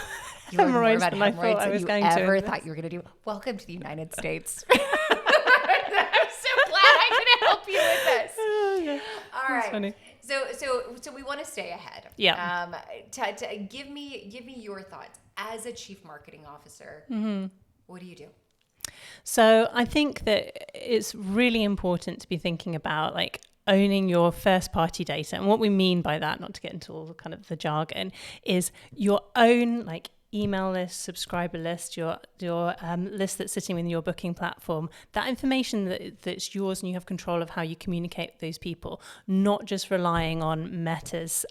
hemorrhoids than I thought I was going to. Ever thought you were going to do. Welcome to the United States. I'm so glad I could help you with this. Oh, yeah. All right. Funny. So we want to stay ahead. Yeah. To give me your thoughts as a chief marketing officer. What do you do? So I think that it's really important to be thinking about, like, owning your first party data. And what we mean by that, not to get into all the kind of the jargon, is your own, like, email list, subscriber list, your list that's sitting in your booking platform, that information that's yours, and you have control of how you communicate with those people, not just relying on Meta's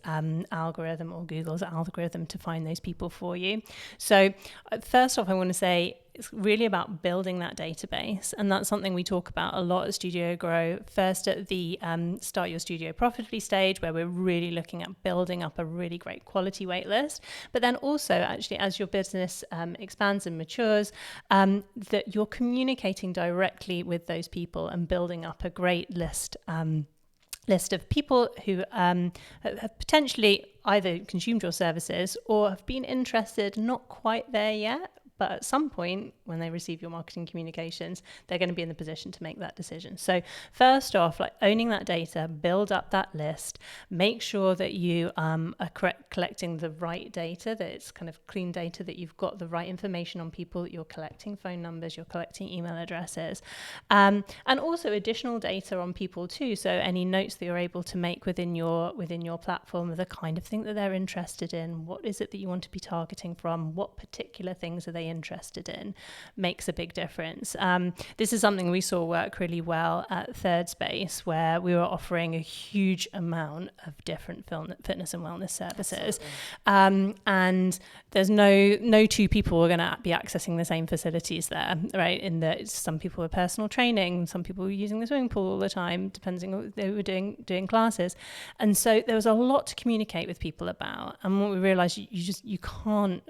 algorithm or Google's algorithm to find those people for you. So first off, I want to say it's really about building that database. And that's something we talk about a lot at Studio Grow. First at the Start Your Studio Profitably stage, where we're really looking at building up a really great quality wait list. But then also, actually, as your business expands and matures, that you're communicating directly with those people and building up a great list of people who have potentially either consumed your services or have been interested, not quite there yet, but at some point when they receive your marketing communications, they're going to be in the position to make that decision. So first off, like, owning that data, build up that list, make sure that you are collecting the right data, that it's kind of clean data, that you've got the right information on people, that you're collecting phone numbers, you're collecting email addresses, and also additional data on people too. So any notes that you're able to make within your platform, the kind of thing that they're interested in, what is it that you want to be targeting from, what particular things are they interested in, makes a big difference. This is something we saw work really well at Third Space, where we were offering a huge amount of different fitness and wellness services. And there's no two people are going to be accessing the same facilities there, right? In that some people were personal training, some people were using the swimming pool all the time, depending on what they were doing classes. And so there was a lot to communicate with people about. And what we realized, you can't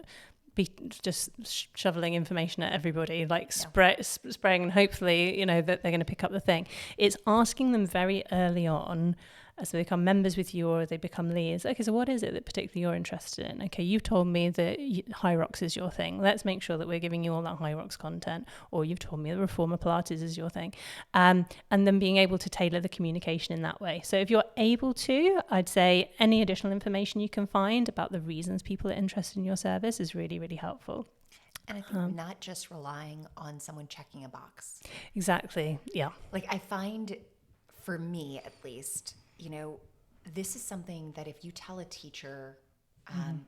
be just shoveling information at everybody, like spraying, and hopefully, that they're going to pick up the thing. It's asking them very early on, as they become members with you or they become leads. Okay, so what is it that particularly you're interested in? Okay, you've told me that High Rocks is your thing. Let's make sure that we're giving you all that High Rocks content. Or you've told me that Reformer Pilates is your thing. And then being able to tailor the communication in that way. So if you're able to, I'd say any additional information you can find about the reasons people are interested in your service is really, really helpful. And I think not just relying on someone checking a box. Exactly, yeah. Like, I find, for me at least, this is something that if you tell a teacher, I'm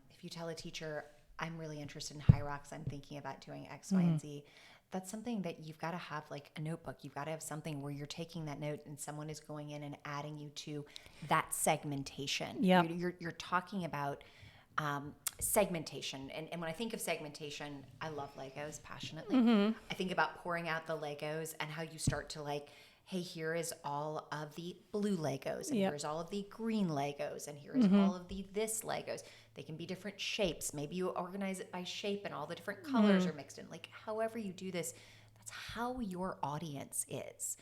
really interested in High Rocks, I'm thinking about doing X, Y, and Z, that's something that you've got to have, like a notebook. You've got to have something where you're taking that note and someone is going in and adding you to that segmentation. Yeah. You're talking about segmentation. And when I think of segmentation, I love Legos passionately. I think about pouring out the Legos and how you start to, like, hey, here is all of the blue Legos, and here's all of the green Legos, and here's all of the this Legos. They can be different shapes. Maybe you organize it by shape and all the different colors are mixed in. Like, however you do this, that's how your audience is.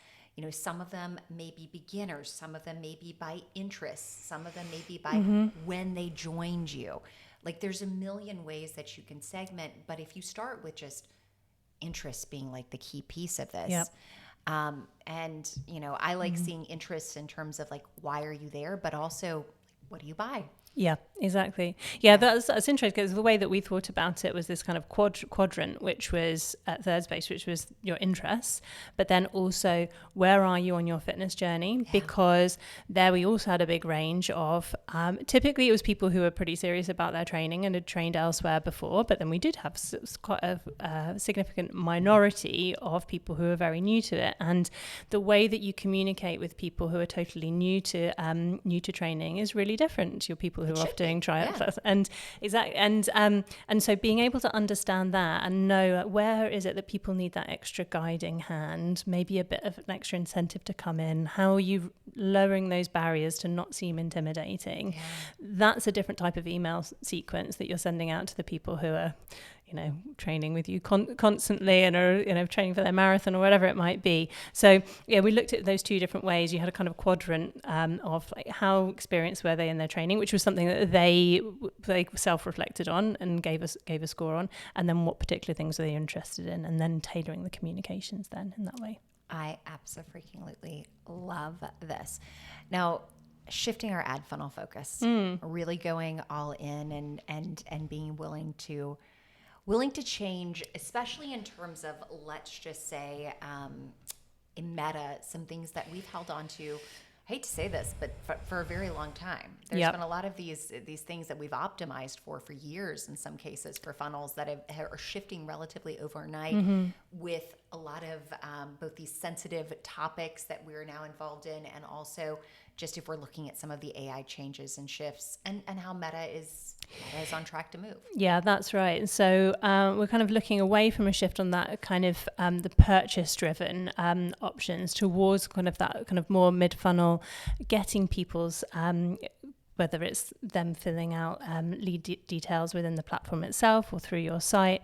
Some of them may be beginners. Some of them may be by interest. Some of them may be by when they joined you. Like, there's a million ways that you can segment. But if you start with just interest being like the key piece of this, And, I like seeing interests in terms of like, why are you there? But also, what do you buy? Yeah, exactly. Yeah, that's interesting, because the way that we thought about it was this kind of quadrant, which was at third space, which was your interests, but then also where are you on your fitness journey? Yeah. Because there we also had a big range of, typically it was people who were pretty serious about their training and had trained elsewhere before, but then we did have quite a significant minority of people who are very new to it. And the way that you communicate with people who are totally new to training is really different to your people who are off doing triathlons. And so being able to understand that and know where is it that people need that extra guiding hand, maybe a bit of an extra incentive to come in, how are you lowering those barriers to not seem intimidating? Yeah. That's a different type of email sequence that you're sending out to the people who are training with you constantly and are, training for their marathon or whatever it might be. So yeah, we looked at those two different ways. You had a kind of quadrant of like how experienced were they in their training, which was something that they self-reflected on and gave a score on, and then what particular things were they interested in, and then tailoring the communications then in that way. I absolutely love this. Now, shifting our ad funnel focus, really going all in and being willing to change, especially in terms of, let's just say, in Meta, some things that we've held on to. I hate to say this, but for a very long time, there's been a lot of these things that we've optimized for years, in some cases, for funnels that are shifting relatively overnight, with a lot of both these sensitive topics that we're now involved in, and also just if we're looking at some of the AI changes and shifts, and how Meta is on track to move. Yeah, that's right. So we're kind of looking away from a shift on that kind of the purchase-driven options towards kind of that kind of more mid-funnel, getting people's whether it's them filling out lead details within the platform itself or through your site.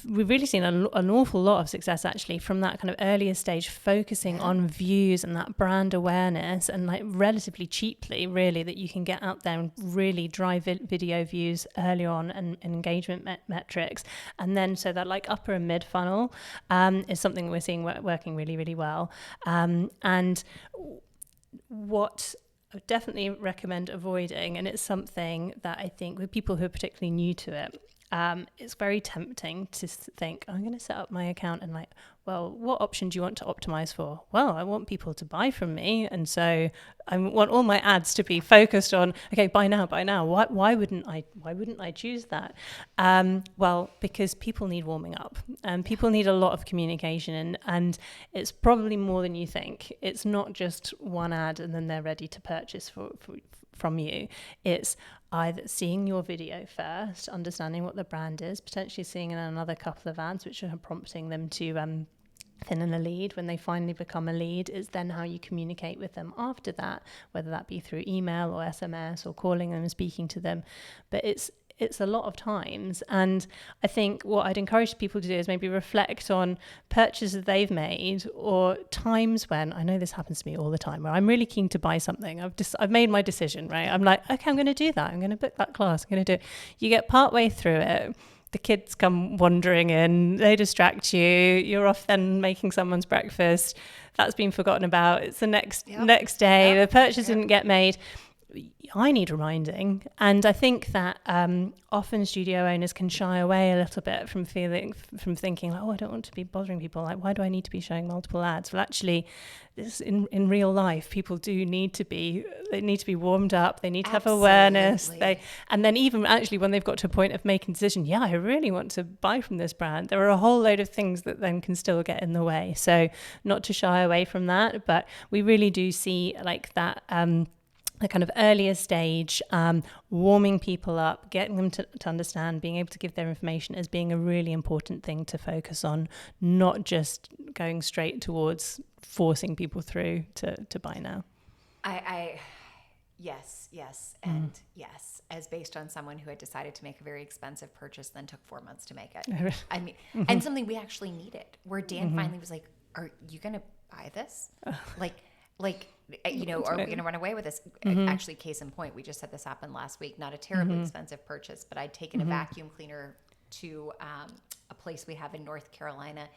We've really seen an awful lot of success actually from that kind of earlier stage, focusing on views and that brand awareness, and like relatively cheaply really, that you can get out there and really drive video views early on and engagement metrics. And then so that like upper and mid funnel is something we're seeing working really, really well. And what I would definitely recommend avoiding, and it's something that I think with people who are particularly new to it, it's very tempting to think, I'm going to set up my account and like, well, what option do you want to optimize for? Well, I want people to buy from me, and so I want all my ads to be focused on, okay, buy now. Why wouldn't I choose that? Well, because people need warming up, and people need a lot of communication, and it's probably more than you think. It's not just one ad and then they're ready to purchase from you. It's either seeing your video first, understanding what the brand is, potentially seeing another couple of ads which are prompting them to thin in a lead. When they finally become a lead, it's then how you communicate with them after that, whether that be through email or SMS or calling them and speaking to them. But it's a lot of times, and I think what I'd encourage people to do is maybe reflect on purchases they've made, or times when, I know this happens to me all the time, where I'm really keen to buy something. I've made my decision, right? I'm like, okay, I'm going to do that. I'm going to book that class. I'm going to do it. You get partway through it, the kids come wandering in, they distract you, you're off then making someone's breakfast, that's been forgotten about, it's the next day, the purchase didn't get made. I need reminding. And I think that often studio owners can shy away a little bit from thinking like, oh, I don't want to be bothering people, like, why do I need to be showing multiple ads? Well, actually, this in real life, people do need to be warmed up, they need to have awareness, and then even actually when they've got to a point of making a decision, I really want to buy from this brand, there are a whole load of things that then can still get in the way. So not to shy away from that, but we really do see like that the kind of earlier stage, warming people up, getting them to understand, being able to give their information as being a really important thing to focus on, not just going straight towards forcing people through to buy now. Yes, and yes, as based on someone who had decided to make a very expensive purchase, then took 4 months to make it. I mean, and something we actually needed, where Dan finally was like, are you going to buy this? Like, are we going to run away with this? Actually, case in point, we just had this happen last week. Not a terribly expensive purchase, but I'd taken a vacuum cleaner to a place we have in North Carolina.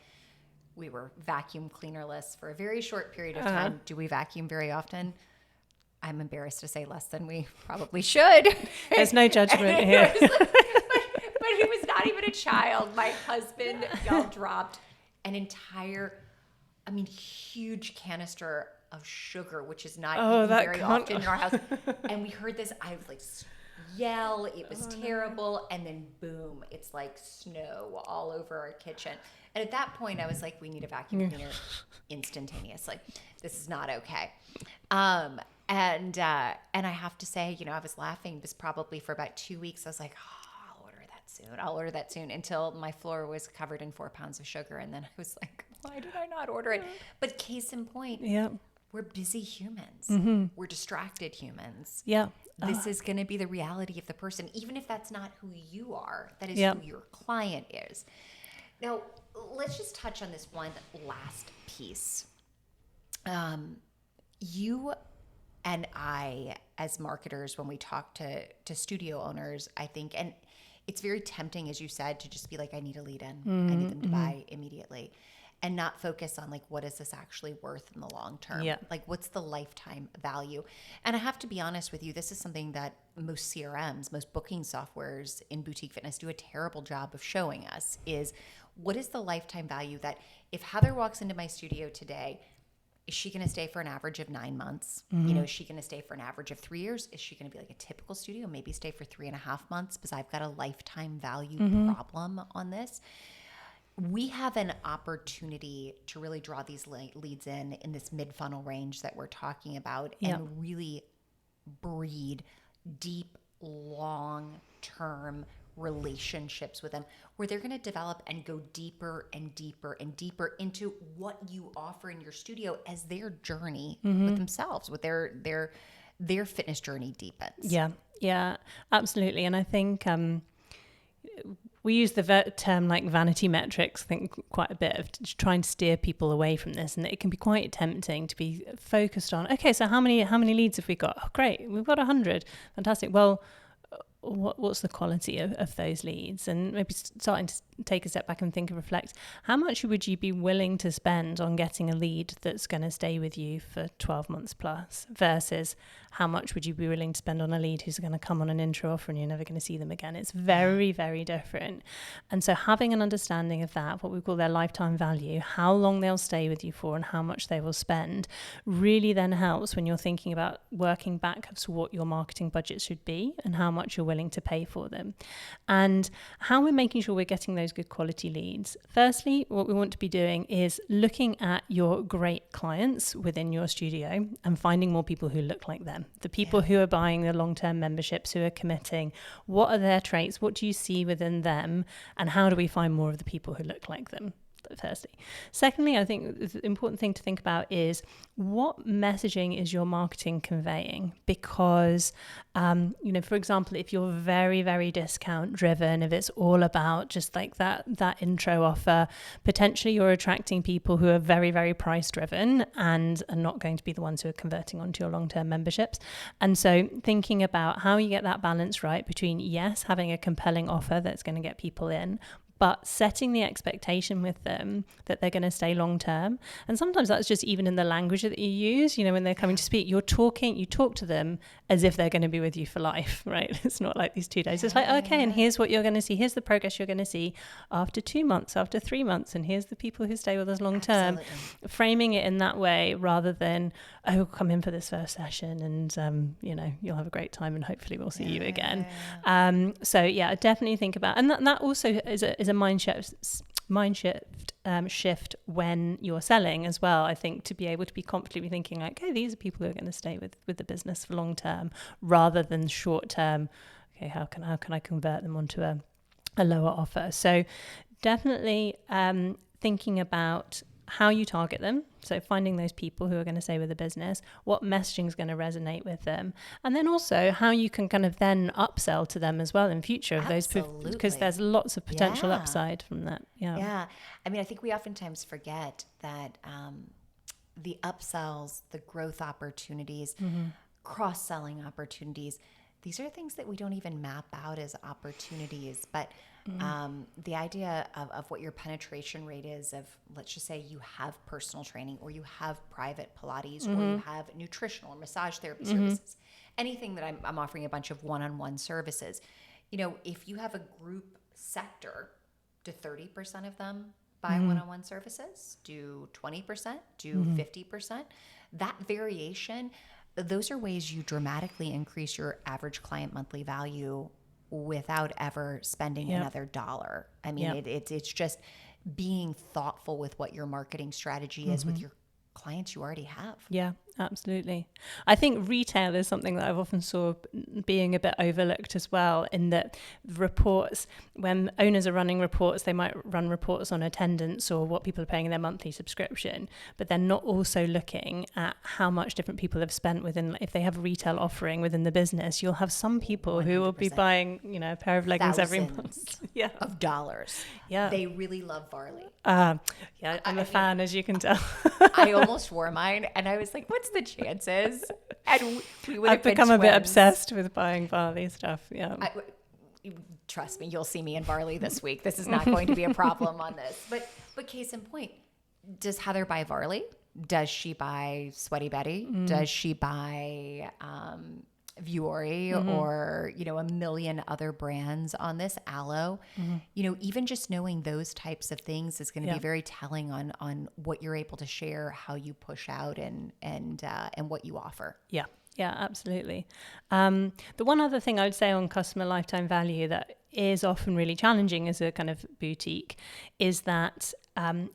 we were vacuum cleanerless for a very short period of time. Do we vacuum very often? I'm embarrassed to say less than we probably should. There's no judgment here. But he was not even a child. My husband, y'all, dropped an entire, huge canister of sugar, which is not eaten very often in our house. And we heard this, I was like, yell, it was terrible. And then boom, it's like snow all over our kitchen. And at that point I was like, we need a vacuum cleaner instantaneously. This is not okay. And I have to say, I was laughing this probably for about 2 weeks. I was like, I'll order that soon until my floor was covered in 4 pounds of sugar. And then I was like, why did I not order it? But case in point, we're busy humans. We're distracted humans. This is going to be the reality of the person, even if that's not who you are. That is who your client is. Now, let's just touch on this one last piece. You and I, as marketers, when we talk to studio owners, I think, and it's very tempting, as you said, to just be like, I need a lead in. I need them to buy immediately. And not focus on like, what is this actually worth in the long term? Like, what's the lifetime value? And I have to be honest with you, this is something that most CRMs, most booking softwares in boutique fitness do a terrible job of showing us, is what is the lifetime value that if Heather walks into my studio today, is she going to stay for an average of 9 months? Is she going to stay for an average of 3 years? Is she going to be like a typical studio, maybe stay for 3.5 months because I've got a lifetime value problem on this? We have an opportunity to really draw these leads in this mid-funnel range that we're talking about and really breed deep, long-term relationships with them where they're going to develop and go deeper and deeper and deeper into what you offer in your studio as their journey with themselves, with their fitness journey deepens. Yeah, absolutely. And I think we use the term like vanity metrics, I think, quite a bit of trying to steer people away from this. And it can be quite tempting to be focused on, okay, so how many leads have we got? Oh, great, we've got 100. Fantastic. Well, what's the quality of those leads? And maybe starting to take a step back and reflect, how much would you be willing to spend on getting a lead that's going to stay with you for 12 months plus versus how much would you be willing to spend on a lead who's going to come on an intro offer and you're never going to see them again? It's very, very different. And so having an understanding of that, what we call their lifetime value, how long they'll stay with you for and how much they will spend, really then helps when you're thinking about working back to what your marketing budget should be and how much you're willing to pay for them. And how we're making sure we're getting those good quality leads. Firstly, what we want to be doing is looking at your great clients within your studio and finding more people who look like them. The people who are buying the long-term memberships, who are committing, what are their traits? What do you see within them? And how do we find more of the people who look like them? Firstly. Secondly, I think the important thing to think about is what messaging is your marketing conveying? Because, for example, if you're very, very discount driven, if it's all about just like that intro offer, potentially you're attracting people who are very, very price driven and are not going to be the ones who are converting onto your long-term memberships. And so thinking about how you get that balance right between, yes, having a compelling offer that's going to get people in, but setting the expectation with them that they're going to stay long term. And sometimes that's just even in the language that you use, when they're coming to speak, you talk to them as if they're going to be with you for life, right? It's not like these 2 days. It's like, okay, and here's what you're going to see. Here's the progress you're going to see after 2 months, after 3 months. And here's the people who stay with us long term. Framing it in that way rather than, oh, come in for this first session and, you'll have a great time and hopefully we'll see you again. So yeah, definitely think about, and that also is a mind shift when you're selling as well. I think to be able to be confidently thinking like, okay, these are people who are going to stay with the business for long term rather than short term. Okay, how can I convert them onto a lower offer? So definitely thinking about how you target them. So finding those people who are going to stay with the business, what messaging is going to resonate with them, and then also how you can kind of then upsell to them as well in future of those, because there's lots of potential upside from that. Yeah. I think we oftentimes forget that the upsells, the growth opportunities, cross-selling opportunities, these are things that we don't even map out as opportunities, but The idea of what your penetration rate is of, let's just say you have personal training or you have private Pilates or you have nutritional or massage therapy services, anything that I'm offering a bunch of one-on-one services. If you have a group sector, do 30% of them buy one-on-one services? Do 20%? Do 50%? That variation, those are ways you dramatically increase your average client monthly value without ever spending another dollar. I mean, it's just being thoughtful with what your marketing strategy is with your clients you already have. Yeah, absolutely. I think retail is something that I've often saw being a bit overlooked as well, in that reports, when owners are running reports, they might run reports on attendance or what people are paying in their monthly subscription, but they're not also looking at how much different people have spent within, if they have a retail offering within the business, you'll have some people 100%. Who will be buying, a pair of leggings every month. Of dollars. Yeah. They really love Varley. I'm a fan, as you can tell. I almost wore mine and I was like, what's the chances? And we would have I've become a twins. bit obsessed with buying Varley stuff. Yeah. Trust me, you'll see me in Varley this week. This is not going to be a problem on this. But case in point, does Heather buy Varley? Does she buy Sweaty Betty? Does she buy Vuori or, a million other brands on this, Aloe? Even just knowing those types of things is going to be very telling on what you're able to share, how you push out and what you offer. Yeah. Yeah, absolutely. The one other thing I would say on customer lifetime value that is often really challenging as a kind of boutique is that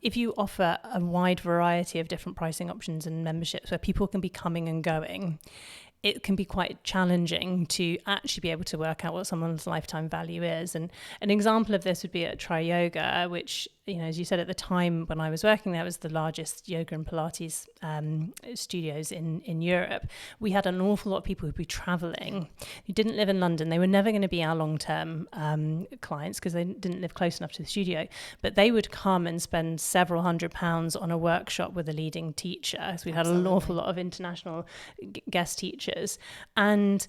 if you offer a wide variety of different pricing options and memberships where people can be coming and going, it can be quite challenging to actually be able to work out what someone's lifetime value is. And an example of this would be at Try Yoga, which, as you said, at the time when I was working there, was the largest yoga and Pilates studios in Europe. We had an awful lot of people who'd be traveling, who didn't live in London. They were never going to be our long-term clients because they didn't live close enough to the studio, but they would come and spend several £100s on a workshop with a leading teacher. So we had an awful lot of international guest teachers. And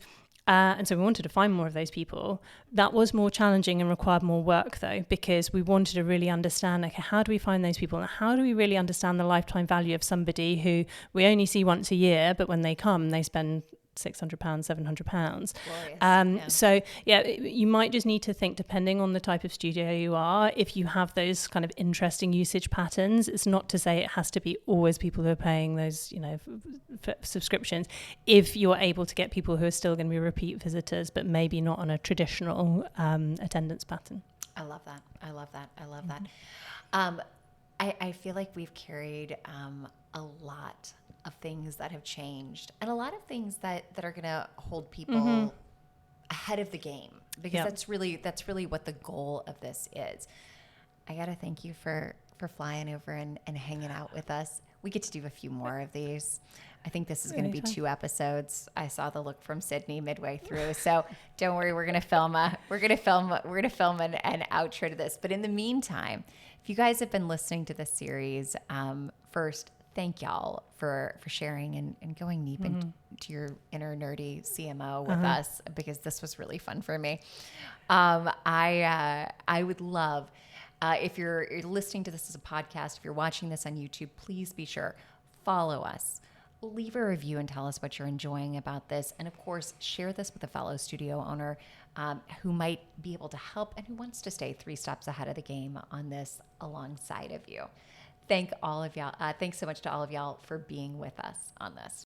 so we wanted to find more of those people. That was more challenging and required more work, though, because we wanted to really understand, okay, how do we find those people? And how do we really understand the lifetime value of somebody who we only see once a year, but when they come, they spend £600, £700. So you might just need to think, depending on the type of studio you are, if you have those kind of interesting usage patterns. It's not to say it has to be always people who are paying those, subscriptions. If you're able to get people who are still going to be repeat visitors, but maybe not on a traditional attendance pattern. I love that. I feel like we've carried a lot of things that have changed and a lot of things that are going to hold people ahead of the game, because that's really what the goal of this is. I got to thank you for flying over and hanging out with us. We get to do a few more of these. I think this is going to be 2 episodes. I saw the look from Sydney midway through, so don't worry. We're going to film an outro to this. But in the meantime, if you guys have been listening to this series, first, thank y'all for sharing and going deep into your inner nerdy CMO with us, because this was really fun for me. I would love, if you're listening to this as a podcast, if you're watching this on YouTube, please be sure, follow us, leave a review and tell us what you're enjoying about this. And of course, share this with a fellow studio owner who might be able to help and who wants to stay 3 steps ahead of the game on this alongside of you. Thanks so much to all of y'all for being with us on this.